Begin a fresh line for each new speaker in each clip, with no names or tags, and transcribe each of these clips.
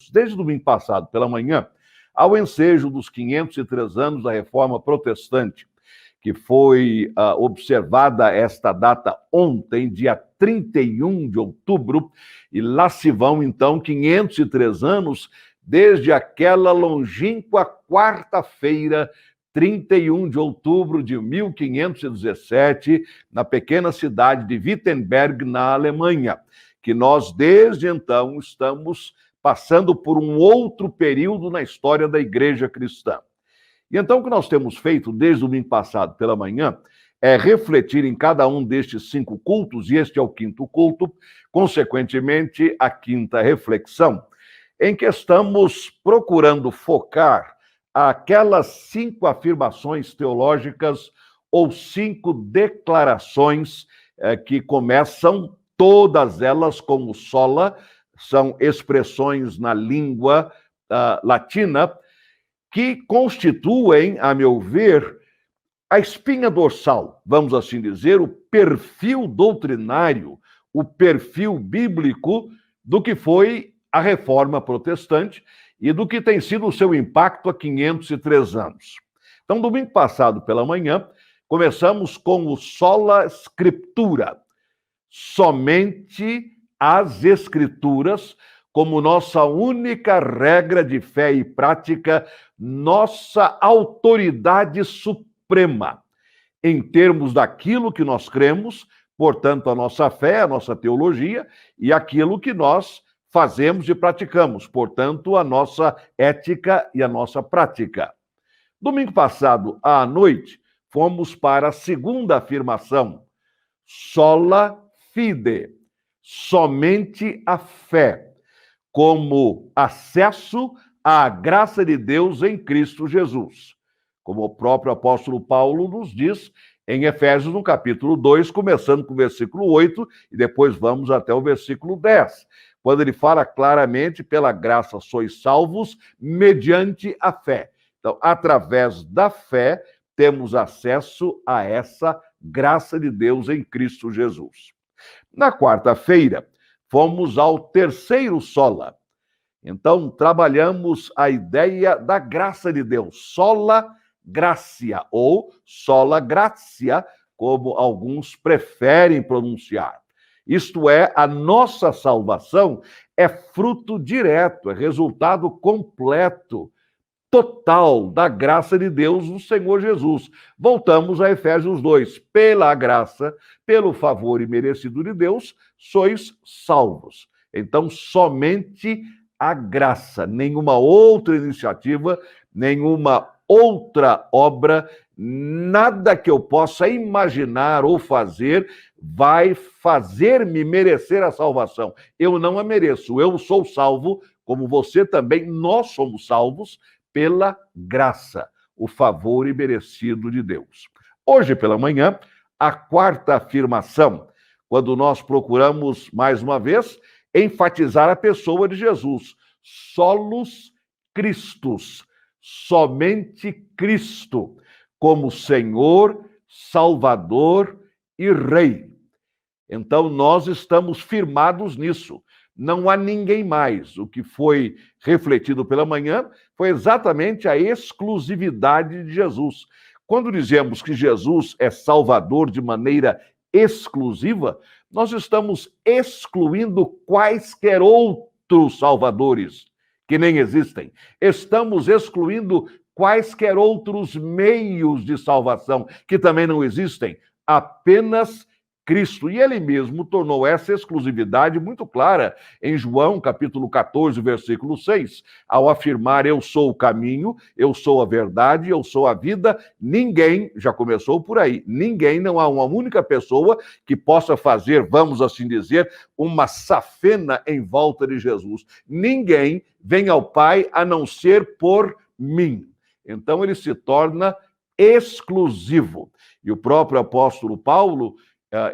cultos, desde o domingo passado pela manhã, ao ensejo dos 503 anos da Reforma Protestante, que foi observada esta data ontem, dia 31 de outubro, e lá se vão, então, 503 anos desde aquela longínqua quarta-feira, 31 de outubro de 1517, na pequena cidade de Wittenberg, na Alemanha, que nós, desde então, estamos passando por um outro período na história da Igreja cristã. E então o que nós temos feito desde o domingo passado pela manhã é refletir em cada um destes 5 cultos, e este é o 5º culto, consequentemente a 5ª reflexão, em que estamos procurando focar aquelas 5 afirmações teológicas ou 5 declarações que começam todas elas como sola, são expressões na língua latina, que constituem, a meu ver, a espinha dorsal, vamos assim dizer, o perfil doutrinário, o perfil bíblico do que foi a Reforma Protestante e do que tem sido o seu impacto há 503 anos. Então, domingo passado pela manhã, começamos com o sola scriptura, somente as Escrituras, como nossa única regra de fé e prática, nossa autoridade suprema, em termos daquilo que nós cremos, portanto, a nossa fé, a nossa teologia, e aquilo que nós fazemos e praticamos, portanto, a nossa ética e a nossa prática. Domingo passado, à noite, fomos para a 2ª afirmação, sola fide, somente a fé, como acesso à graça de Deus em Cristo Jesus. Como o próprio apóstolo Paulo nos diz em Efésios, no capítulo 2, começando com o versículo 8, e depois vamos até o versículo 10, quando ele fala claramente, pela graça sois salvos, mediante a fé. Então, através da fé, temos acesso a essa graça de Deus em Cristo Jesus. Na quarta-feira, fomos ao 3º sola. Então, trabalhamos a ideia da graça de Deus, sola gratia, ou sola gratia, como alguns preferem pronunciar. Isto é, a nossa salvação é fruto direto, é resultado completo, total da graça de Deus no Senhor Jesus. Voltamos a Efésios 2. Pela graça, pelo favor imerecido de Deus, sois salvos. Então, somente a graça, nenhuma outra iniciativa, nenhuma outra obra, nada que eu possa imaginar ou fazer vai fazer-me merecer a salvação. Eu não a mereço, eu sou salvo, como você também, nós somos salvos, pela graça, o favor imerecido de Deus. Hoje pela manhã, a 4ª afirmação, quando nós procuramos, mais uma vez, enfatizar a pessoa de Jesus. Solus Christus, somente Cristo, como Senhor, Salvador e Rei. Então, nós estamos firmados nisso. Não há ninguém mais. O que foi refletido pela manhã foi exatamente a exclusividade de Jesus. Quando dizemos que Jesus é Salvador de maneira exclusiva, nós estamos excluindo quaisquer outros salvadores que nem existem. Estamos excluindo quaisquer outros meios de salvação que também não existem. Apenas Cristo. E ele mesmo tornou essa exclusividade muito clara em João, capítulo 14, versículo 6, ao afirmar: eu sou o caminho, eu sou a verdade, eu sou a vida. Ninguém, já começou por aí, ninguém, não há uma única pessoa que possa fazer, vamos assim dizer, uma safena em volta de Jesus. Ninguém vem ao Pai a não ser por mim. Então ele se torna exclusivo. E o próprio apóstolo Paulo,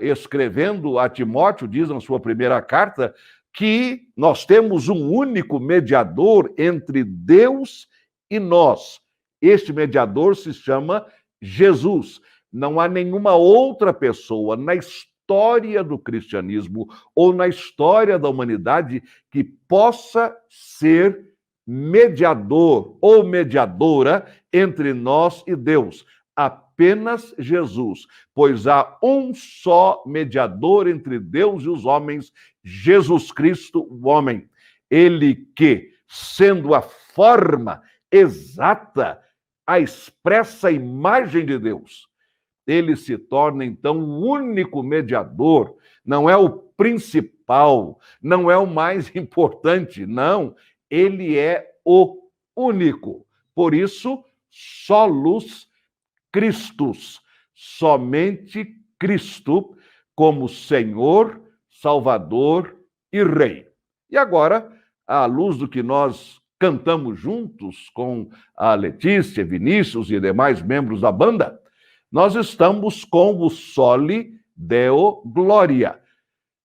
escrevendo a Timóteo, diz na sua primeira carta que nós temos um único mediador entre Deus e nós. Este mediador se chama Jesus. Não há nenhuma outra pessoa na história história do cristianismo ou na história da humanidade que possa ser mediador ou mediadora entre nós e Deus. Apenas Jesus, pois há um só mediador entre Deus e os homens, Jesus Cristo, o homem. Ele que, sendo a forma exata, a expressa imagem de Deus, ele se torna, então, o único mediador, não é o principal, não é o mais importante, não. Ele é o único. Por isso, solus Christus, somente Cristo como Senhor, Salvador e Rei. E agora, à luz do que nós cantamos juntos com a Letícia, Vinícius e demais membros da banda, nós estamos com o Soli Deo Gloria.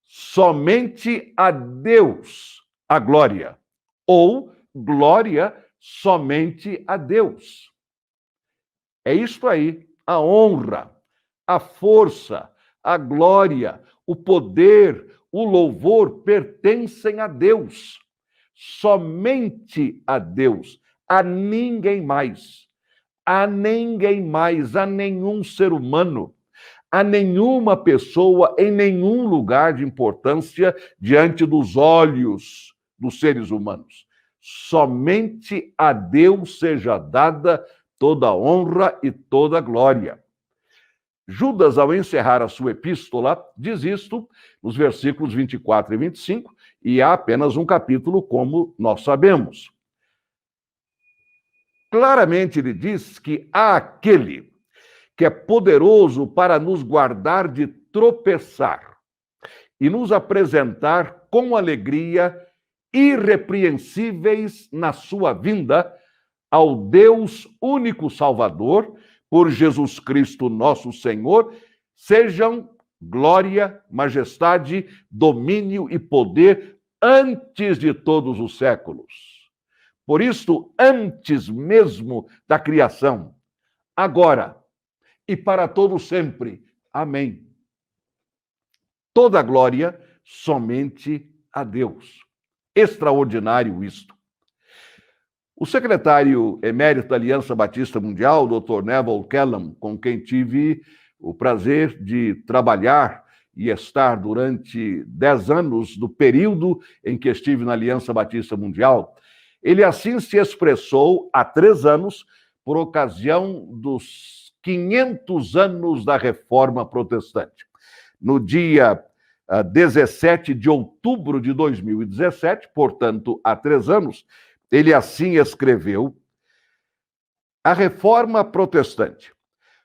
Somente a Deus a glória, ou glória somente a Deus. É isto aí, a honra, a força, a glória, o poder, o louvor pertencem a Deus. Somente a Deus, a ninguém mais. A ninguém mais, a nenhum ser humano, a nenhuma pessoa, em nenhum lugar de importância diante dos olhos dos seres humanos. Somente a Deus seja dada toda a honra e toda a glória. Judas, ao encerrar a sua epístola, diz isto nos versículos 24 e 25, e há apenas um capítulo, como nós sabemos. Claramente ele diz que há aquele que é poderoso para nos guardar de tropeçar e nos apresentar com alegria irrepreensíveis na sua vinda ao Deus único Salvador, por Jesus Cristo nosso Senhor, sejam glória, majestade, domínio e poder antes de todos os séculos. Por isto, antes mesmo da criação, agora e para todo sempre. Amém. Toda glória somente a Deus. Extraordinário isto. O secretário emérito da Aliança Batista Mundial, Dr. Neville Kellam, com quem tive o prazer de trabalhar e estar durante 10 anos do período em que estive na Aliança Batista Mundial, ele assim se expressou há 3 anos, por ocasião dos 500 anos da Reforma Protestante. No dia 17 de outubro de 2017, portanto, há 3 anos, ele assim escreveu: a Reforma Protestante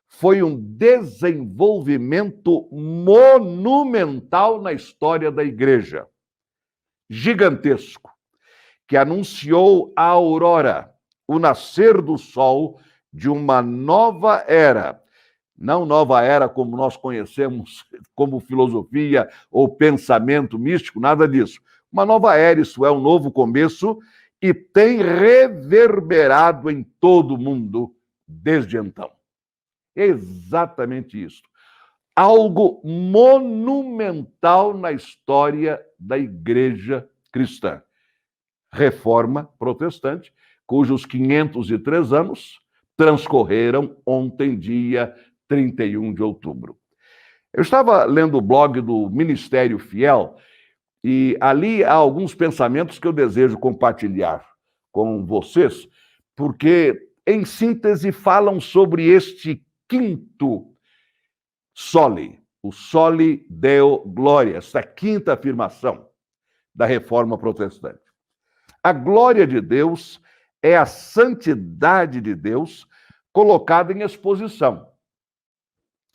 foi um desenvolvimento monumental na história da Igreja, gigantesco, que anunciou a aurora, o nascer do sol de uma nova era. Não nova era como nós conhecemos como filosofia ou pensamento místico, nada disso. Uma nova era, isso é, um novo começo, e tem reverberado em todo o mundo desde então. É exatamente isso. Algo monumental na história da Igreja cristã. Reforma Protestante, cujos 503 anos transcorreram ontem, dia 31 de outubro. Eu estava lendo o blog do Ministério Fiel e ali há alguns pensamentos que eu desejo compartilhar com vocês, porque, em síntese, falam sobre este quinto Soli, o Soli Deo Gloria, esta quinta afirmação da Reforma Protestante. A glória de Deus é a santidade de Deus colocada em exposição.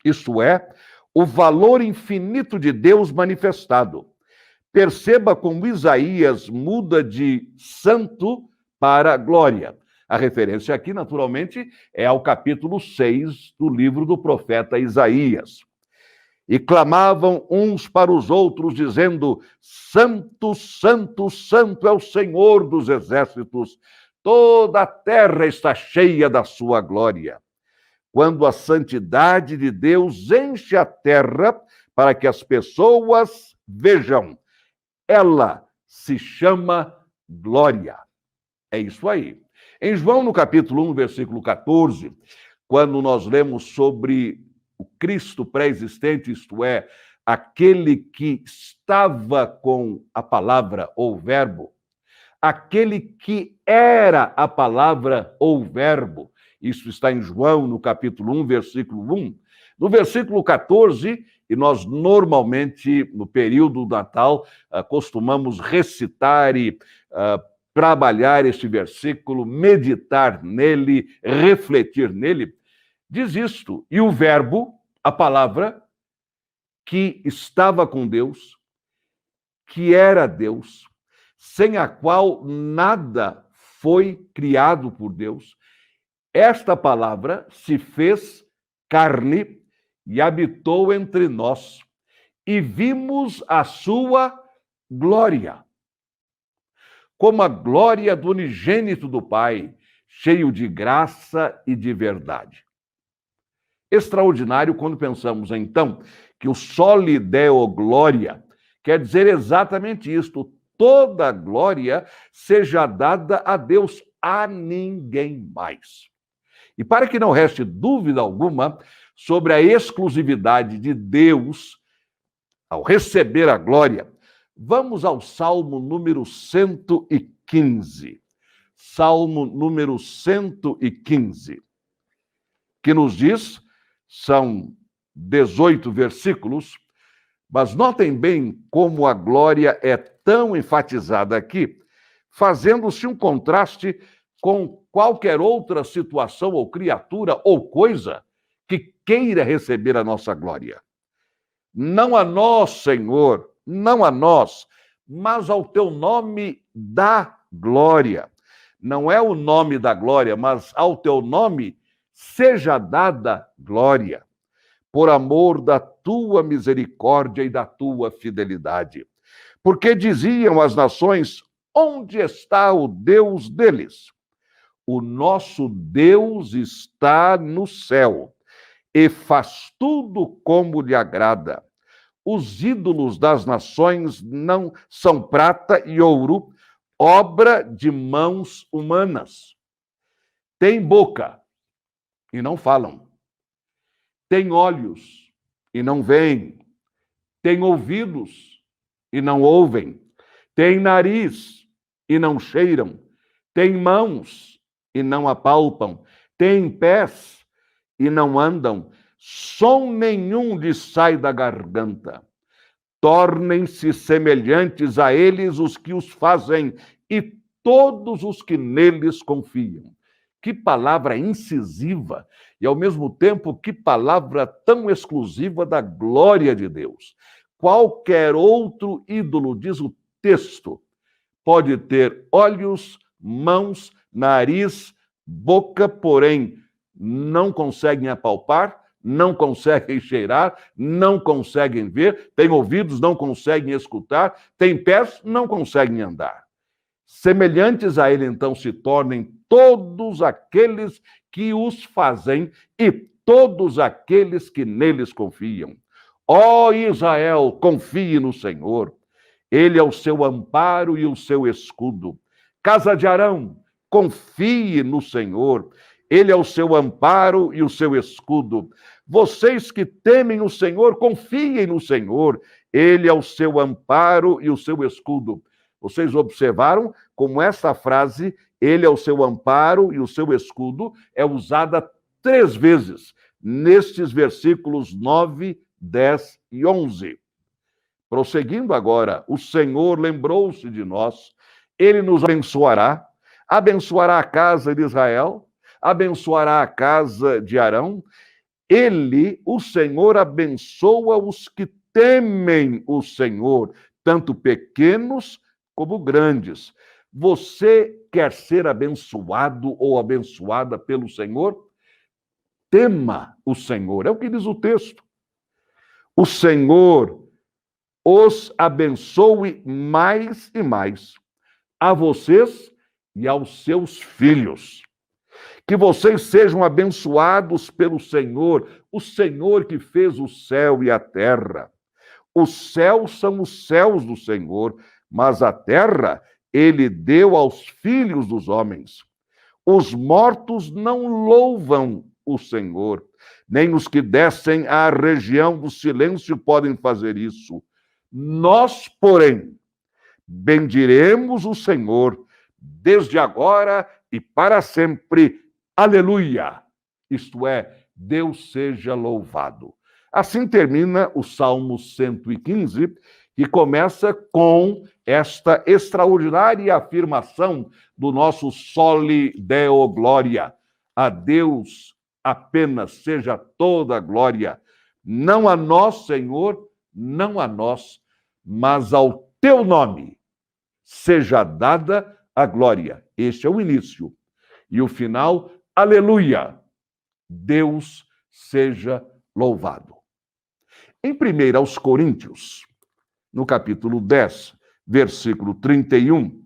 Isto é, o valor infinito de Deus manifestado. Perceba como Isaías muda de santo para glória. A referência aqui, naturalmente, é ao capítulo 6 do livro do profeta Isaías. E clamavam uns para os outros, dizendo: Santo, Santo, Santo é o Senhor dos exércitos, toda a terra está cheia da sua glória. Quando a santidade de Deus enche a terra, para que as pessoas vejam. Ela se chama glória. É isso aí. Em João, no capítulo 1, versículo 14, quando nós lemos sobre o Cristo pré-existente, isto é, aquele que estava com a palavra ou verbo, aquele que era a palavra ou verbo, isso está em João, no capítulo 1, versículo 1. No versículo 14, e nós normalmente, no período do Natal, costumamos recitar e trabalhar este versículo, meditar nele, refletir nele, diz isto: e o verbo, a palavra, que estava com Deus, que era Deus, sem a qual nada foi criado por Deus, esta palavra se fez carne e habitou entre nós, e vimos a sua glória, como a glória do unigênito do Pai, cheio de graça e de verdade. Extraordinário quando pensamos, então, que o soli deo glória quer dizer exatamente isto: toda a glória seja dada a Deus, a ninguém mais. E para que não reste dúvida alguma sobre a exclusividade de Deus ao receber a glória, vamos ao Salmo número 115. Salmo número 115, que nos diz, são 18 versículos, mas notem bem como a glória é tão enfatizada aqui, fazendo-se um contraste com qualquer outra situação ou criatura ou coisa que queira receber a nossa glória. Não a nós, Senhor, não a nós, mas ao teu nome da glória. Não é o nome da glória, mas ao teu nome seja dada glória, por amor da tua misericórdia e da tua fidelidade. Porque diziam as nações: onde está o Deus deles? O nosso Deus está no céu e faz tudo como lhe agrada. Os ídolos das nações não são prata e ouro, obra de mãos humanas. Tem boca e não falam. Tem olhos e não veem. Tem ouvidos e não ouvem. Tem nariz e não cheiram. Tem mãos e não apalpam. Tem pés e não andam. Som nenhum lhes sai da garganta. Tornem-se semelhantes a eles os que os fazem e todos os que neles confiam. Que palavra incisiva e, ao mesmo tempo, que palavra tão exclusiva da glória de Deus. Qualquer outro ídolo, diz o texto, pode ter olhos, mãos, nariz, boca, porém não conseguem apalpar, não conseguem cheirar, não conseguem ver, têm ouvidos, não conseguem escutar, têm pés, não conseguem andar. Semelhantes a ele, então, se tornem todos aqueles que os fazem e todos aqueles que neles confiam. Ó Israel, confie no Senhor. Ele é o seu amparo e o seu escudo. Casa de Arão, confie no Senhor. Ele é o seu amparo e o seu escudo. Vocês que temem o Senhor, confiem no Senhor. Ele é o seu amparo e o seu escudo. Vocês observaram como essa frase, ele é o seu amparo e o seu escudo, é usada 3 vezes nestes versículos 9, 10 e 11. Prosseguindo agora, o Senhor lembrou-se de nós, ele nos abençoará, abençoará a casa de Israel, abençoará a casa de Arão. Ele, o Senhor, abençoa os que temem o Senhor, tanto pequenos como grandes. Você quer ser abençoado ou abençoada pelo Senhor? Tema o Senhor, é o que diz o texto. O Senhor os abençoe mais e mais, a vocês e aos seus filhos. Que vocês sejam abençoados pelo Senhor, o Senhor que fez o céu e a terra. Os céus são os céus do Senhor, mas a terra ele deu aos filhos dos homens. Os mortos não louvam o Senhor, nem os que descem à região do silêncio podem fazer isso. Nós, porém, bendiremos o Senhor desde agora e para sempre. Aleluia! Isto é, Deus seja louvado. Assim termina o Salmo 115, que começa com esta extraordinária afirmação do nosso Soli Deo Glória. A Deus apenas seja toda a glória, não a nós, Senhor, não a nós, mas ao teu nome seja dada a glória. Este é o início. E o final, aleluia, Deus seja louvado. Em 1 aos Coríntios, no capítulo 10, versículo 31,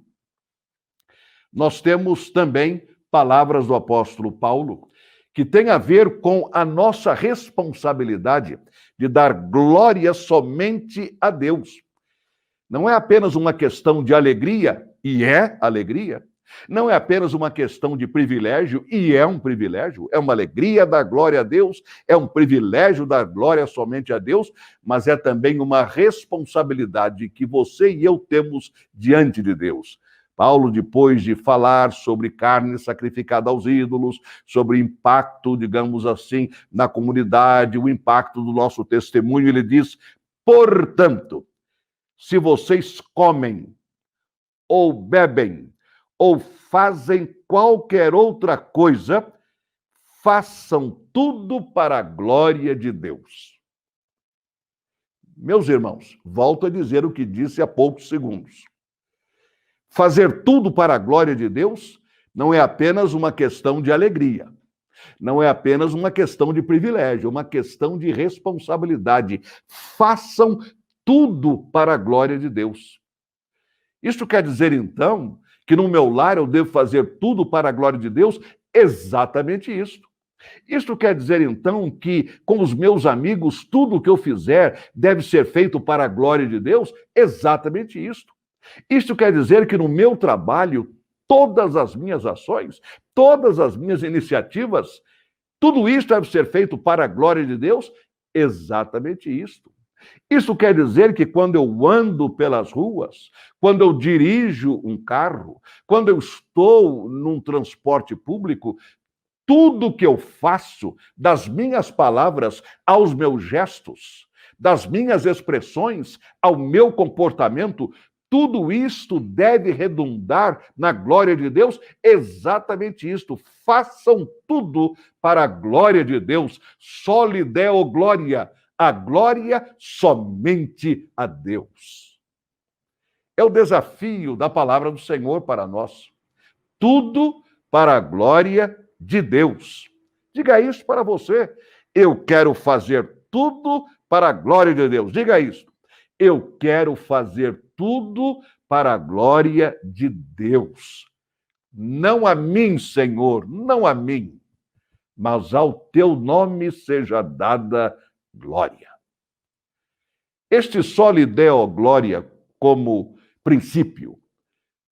nós temos também palavras do apóstolo Paulo, que tem a ver com a nossa responsabilidade de dar glória somente a Deus. Não é apenas uma questão de alegria, e é alegria. Não é apenas uma questão de privilégio, e é um privilégio. É uma alegria dar glória a Deus, é um privilégio dar glória somente a Deus, mas é também uma responsabilidade que você e eu temos diante de Deus. Paulo, depois de falar sobre carne sacrificada aos ídolos, sobre impacto, digamos assim, na comunidade, o impacto do nosso testemunho, ele diz: portanto, se vocês comem, ou bebem, ou fazem qualquer outra coisa, façam tudo para a glória de Deus. Meus irmãos, volto a dizer o que disse há poucos segundos. Fazer tudo para a glória de Deus não é apenas uma questão de alegria, não é apenas uma questão de privilégio, é uma questão de responsabilidade. Façam tudo para a glória de Deus. Isso quer dizer, então, que no meu lar eu devo fazer tudo para a glória de Deus? Exatamente isso. Isso quer dizer, então, que com os meus amigos, tudo o que eu fizer deve ser feito para a glória de Deus? Exatamente isso. Isso quer dizer que no meu trabalho, todas as minhas ações, todas as minhas iniciativas, tudo isso deve ser feito para a glória de Deus? Exatamente isso. Isso quer dizer que quando eu ando pelas ruas, quando eu dirijo um carro, quando eu estou num transporte público, tudo que eu faço, das minhas palavras aos meus gestos, das minhas expressões ao meu comportamento, tudo isto deve redundar na glória de Deus? Exatamente isto. Façam tudo para a glória de Deus. Soli Deo Glória. A glória somente a Deus. É o desafio da palavra do Senhor para nós. Tudo para a glória de Deus. Diga isso para você. Eu quero fazer tudo para a glória de Deus. Diga isso. Eu quero fazer tudo para a glória de Deus. Não a mim, Senhor, não a mim, mas ao teu nome seja dada glória. Este Soli Deo Glória como princípio,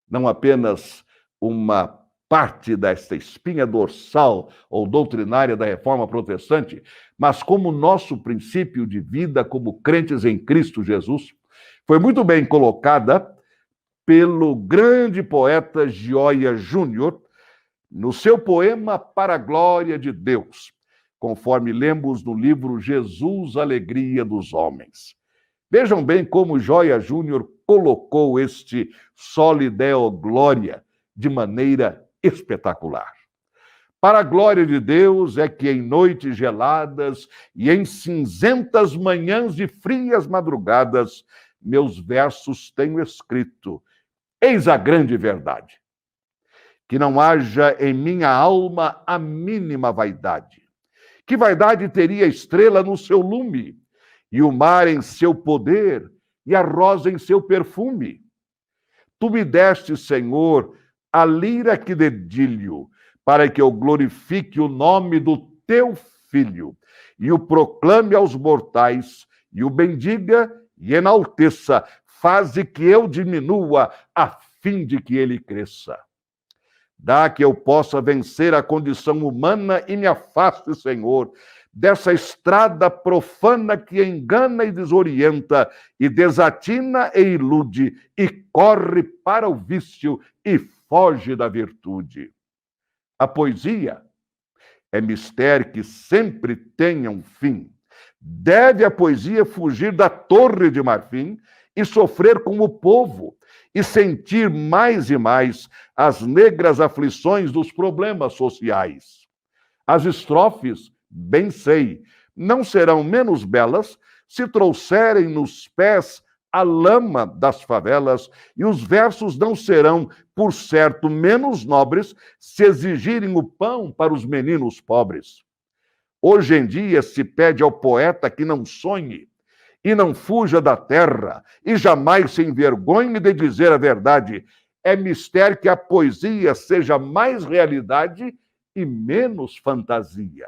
não apenas uma parte desta espinha dorsal ou doutrinária da reforma protestante, mas como nosso princípio de vida como crentes em Cristo Jesus, foi muito bem colocada pelo grande poeta Gioia Júnior no seu poema Para a Glória de Deus, conforme lemos no livro Jesus, Alegria dos Homens. Vejam bem como Gioia Júnior colocou este Soli Deo Glória de maneira espetacular. Para a glória de Deus é que em noites geladas e em cinzentas manhãs e frias madrugadas, meus versos tenho escrito. Eis a grande verdade. Que não haja em minha alma a mínima vaidade. Que vaidade teria a estrela no seu lume, e o mar em seu poder, e a rosa em seu perfume? Tu me deste, Senhor, a lira que dedilho, para que eu glorifique o nome do teu Filho, e o proclame aos mortais, e o bendiga, e enalteça, faze que eu diminua, a fim de que ele cresça. Dá que eu possa vencer a condição humana e me afaste, Senhor, dessa estrada profana que engana e desorienta, e desatina e ilude, e corre para o vício e foge da virtude. A poesia é mistério que sempre tenha um fim. Deve a poesia fugir da torre de marfim e sofrer como o povo, e sentir mais e mais as negras aflições dos problemas sociais. As estrofes, bem sei, não serão menos belas se trouxerem nos pés a lama das favelas, e os versos não serão, por certo, menos nobres se exigirem o pão para os meninos pobres. Hoje em dia se pede ao poeta que não sonhe e não fuja da terra, e jamais se envergonhe de dizer a verdade. É mistério que a poesia seja mais realidade e menos fantasia.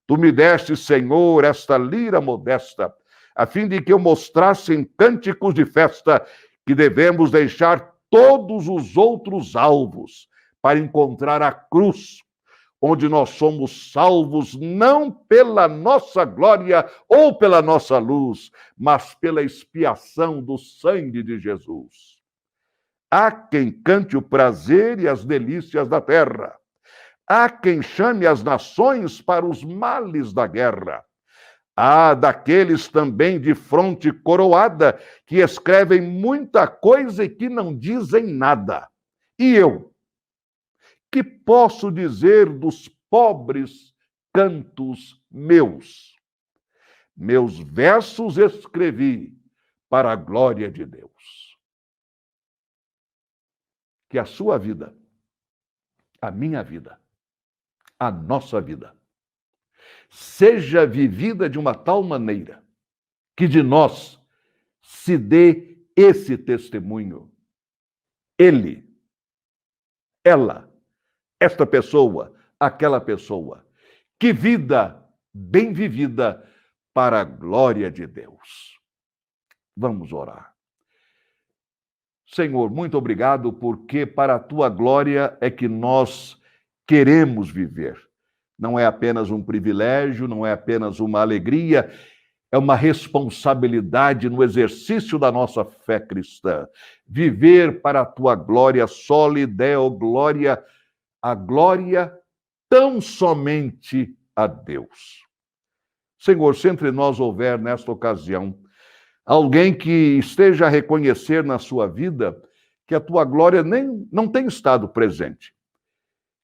Tu me deste, Senhor, esta lira modesta, a fim de que eu mostrasse em cânticos de festa que devemos deixar todos os outros alvos para encontrar a cruz, onde nós somos salvos não pela nossa glória ou pela nossa luz, mas pela expiação do sangue de Jesus. Há quem cante o prazer e as delícias da terra. Há quem chame as nações para os males da guerra. Há daqueles também de fronte coroada que escrevem muita coisa e que não dizem nada. E eu? Que posso dizer dos pobres cantos meus? Meus versos escrevi para a glória de Deus. Que a sua vida, a minha vida, a nossa vida, seja vivida de uma tal maneira que de nós se dê esse testemunho. Ele, ela, esta pessoa, aquela pessoa. Que vida bem vivida para a glória de Deus. Vamos orar. Senhor, muito obrigado, porque para a tua glória é que nós queremos viver. Não é apenas um privilégio, não é apenas uma alegria, é uma responsabilidade no exercício da nossa fé cristã. Viver para a tua glória, soli deo glória, a glória tão somente a Deus. Senhor, se entre nós houver nesta ocasião alguém que esteja a reconhecer na sua vida que a tua glória não tem estado presente,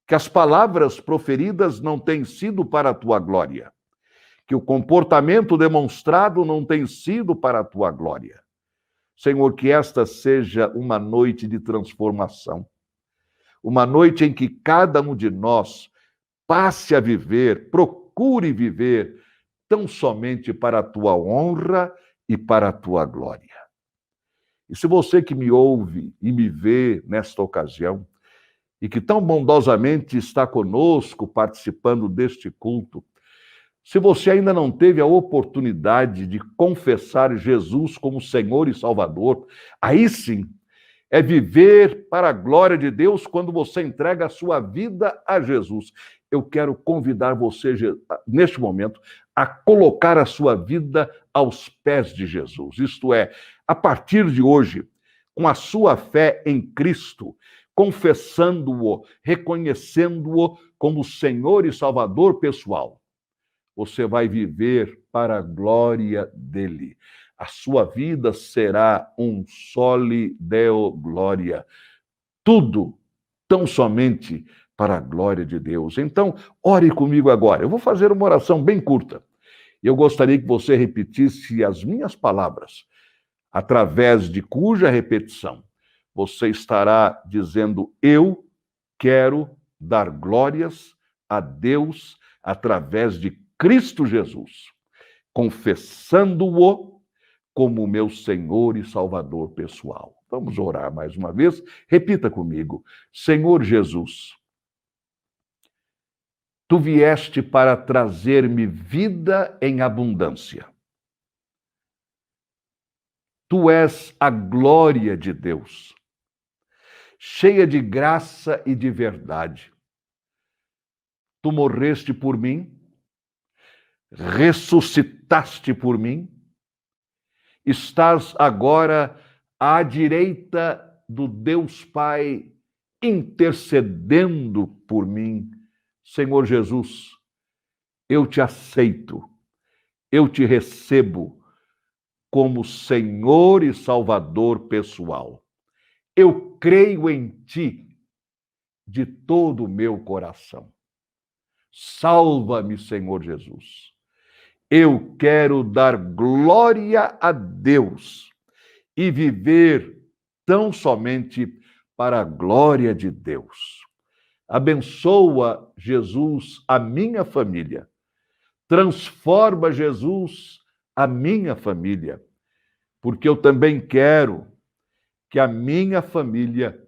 que as palavras proferidas não têm sido para a tua glória, que o comportamento demonstrado não tem sido para a tua glória. Senhor, que esta seja uma noite de transformação, uma noite em que cada um de nós passe a viver, procure viver tão somente para a tua honra e para a tua glória. E se você que me ouve e me vê nesta ocasião, e que tão bondosamente está conosco participando deste culto, se você ainda não teve a oportunidade de confessar Jesus como Senhor e Salvador, aí sim é viver para a glória de Deus quando você entrega a sua vida a Jesus. Eu quero convidar você, neste momento, a colocar a sua vida aos pés de Jesus. Isto é, a partir de hoje, com a sua fé em Cristo, confessando-o, reconhecendo-o como Senhor e Salvador pessoal, você vai viver para a glória dele. A sua vida será um soli deo glória. Tudo tão somente para a glória de Deus. Então, ore comigo agora. Eu vou fazer uma oração bem curta. Eu gostaria que você repetisse as minhas palavras, através de cuja repetição você estará dizendo: eu quero dar glórias a Deus através de Cristo Jesus, confessando-o como meu Senhor e Salvador pessoal. Vamos orar mais uma vez. Repita comigo: Senhor Jesus, tu vieste para trazer-me vida em abundância. Tu és a glória de Deus, cheia de graça e de verdade. Tu morreste por mim, ressuscitaste por mim, estás agora à direita do Deus Pai, intercedendo por mim. Senhor Jesus, eu te aceito, eu te recebo como Senhor e Salvador pessoal. Eu creio em ti de todo o meu coração. Salva-me, Senhor Jesus. Eu quero dar glória a Deus e viver tão somente para a glória de Deus. Abençoa, Jesus, a minha família. Transforma, Jesus, a minha família, porque eu também quero que a minha família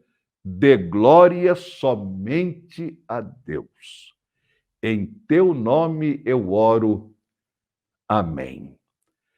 dê glória somente a Deus. Em teu nome eu oro. Amém.